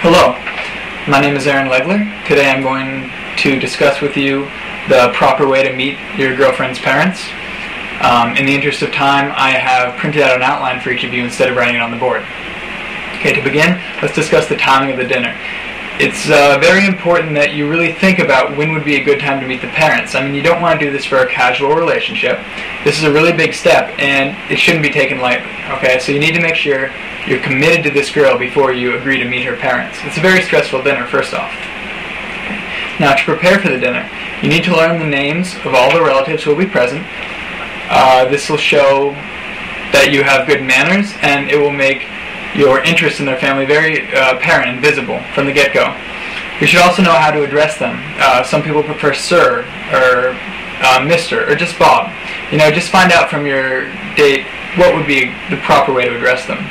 Hello, my name is Aaron Legler. Today I'm going to discuss with you the proper way to meet your girlfriend's parents. In the interest of time, I have printed out an outline for each of you instead of writing it on the board. Okay, to begin, let's discuss the timing of the dinner. It's very important that you really think about when would be a good time to meet the parents. I mean, you don't want to do this for a casual relationship. This is a really big step, and it shouldn't be taken lightly. Okay, so you need to make sure you're committed to this girl before you agree to meet her parents. It's a very stressful dinner, first off. Okay. Now, to prepare for the dinner, you need to learn the names of all the relatives who will be present. This will show that you have good manners, and it will make your interest in their family very apparent and visible from the get-go. You should also know how to address them. Some people prefer Sir, or Mr., or just Bob. You know, just find out from your date what would be the proper way to address them.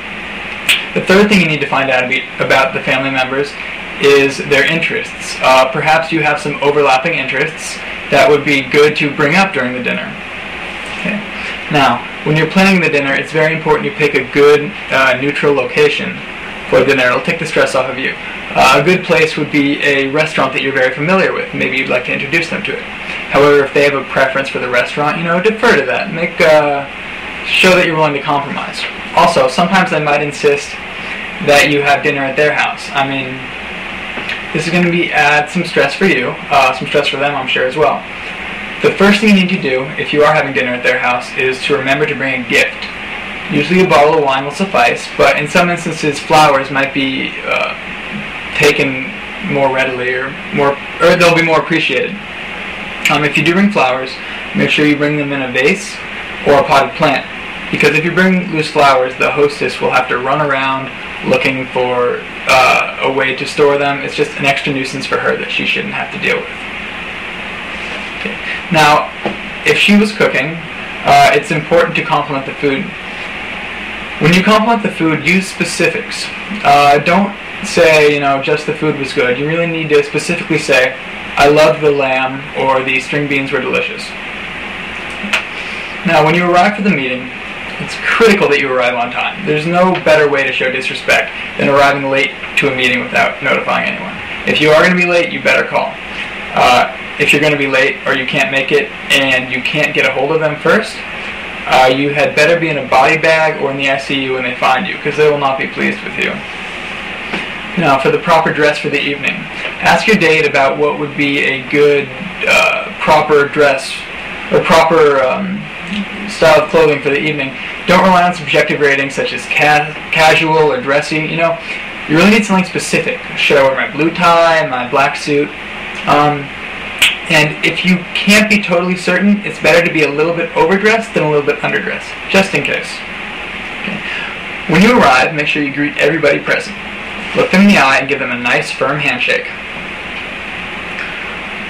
The third thing you need to find out about the family members is their interests. Perhaps you have some overlapping interests that would be good to bring up during the dinner. Okay. Now, when you're planning the dinner, it's very important you pick a good neutral location for dinner. It'll take the stress off of you. A good place would be a restaurant that you're very familiar with. Maybe you'd like to introduce them to it. However, if they have a preference for the restaurant, you know, defer to that. Show that you're willing to compromise. Also, sometimes they might insist that you have dinner at their house. I mean, this is going to add some stress for you, some stress for them, I'm sure, as well. The first thing you need to do, if you are having dinner at their house, is to remember to bring a gift. Usually a bottle of wine will suffice, but in some instances flowers might be taken more readily, or they'll be more appreciated. If you do bring flowers, make sure you bring them in a vase or a potted plant, because if you bring loose flowers, the hostess will have to run around looking for a way to store them. It's just an extra nuisance for her that she shouldn't have to deal with. Okay. Now, if she was cooking, it's important to compliment the food. When you compliment the food, use specifics. Don't say, you know, just the food was good. You really need to specifically say, I loved the lamb, or the string beans were delicious. Now, when you arrive for the meeting, it's critical that you arrive on time. There's no better way to show disrespect than arriving late to a meeting without notifying anyone. If you are going to be late, you better call. If you're going to be late or you can't make it and you can't get a hold of them first, you had better be in a body bag or in the ICU when they find you, because they will not be pleased with you. Now, for the proper dress for the evening, ask your date about what would be a good proper dress or proper style of clothing for the evening. Don't rely on subjective ratings such as casual or dressy. You know, you really need something specific. Should I wear my blue tie, my black suit? And if you can't be totally certain, it's better to be a little bit overdressed than a little bit underdressed, just in case. Okay. When you arrive, make sure you greet everybody present. Look them in the eye and give them a nice, firm handshake.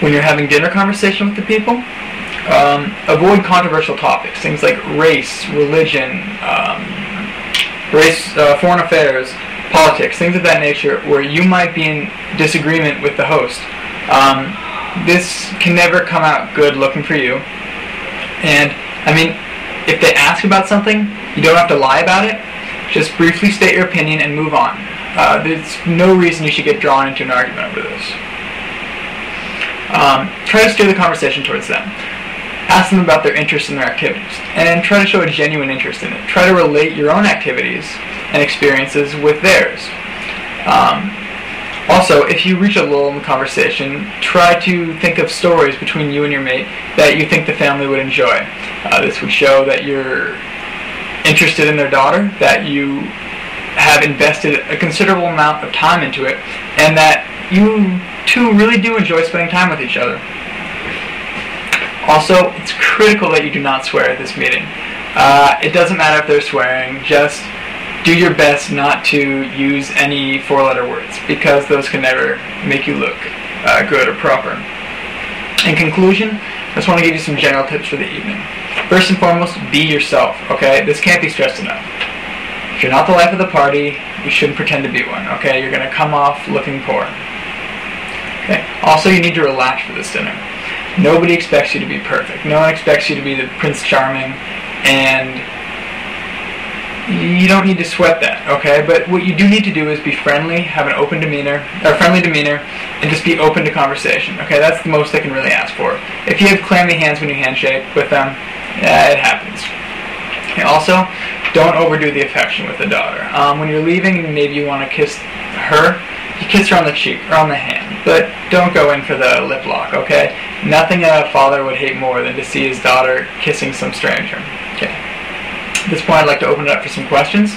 When you're having dinner conversation with the people, avoid controversial topics, things like race, religion, foreign affairs, politics, things of that nature where you might be in disagreement with the host. This can never come out good looking for you. And, I mean, if they ask about something, you don't have to lie about it. Just briefly state your opinion and move on. There's no reason you should get drawn into an argument over this. Try to steer the conversation towards them. Ask them about their interests and their activities, and try to show a genuine interest in it. Try to relate your own activities and experiences with theirs. Also, if you reach a lull in the conversation, try to think of stories between you and your mate that you think the family would enjoy. This would show that you're interested in their daughter, that you have invested a considerable amount of time into it, and that you two really do enjoy spending time with each other. Also, it's critical that you do not swear at this meeting. It doesn't matter if they're swearing, just do your best not to use any four-letter words, because those can never make you look good or proper. In conclusion, I just want to give you some general tips for the evening. First and foremost, be yourself, okay? This can't be stressed enough. If you're not the life of the party, you shouldn't pretend to be one, okay? You're going to come off looking poor. Okay? Also, you need to relax for this dinner. Nobody expects you to be perfect. No one expects you to be the Prince Charming, and you don't need to sweat that, okay? But what you do need to do is be friendly, have an open demeanor, or friendly demeanor, and just be open to conversation, okay? That's the most they can really ask for. If you have clammy hands when you handshake with them, yeah, it happens. Okay, also, don't overdo the affection with the daughter. When you're leaving and maybe you want to kiss her, you kiss her on the cheek or on the hand, but don't go in for the lip lock, okay? Nothing a father would hate more than to see his daughter kissing some stranger. Okay. At this point, I'd like to open it up for some questions.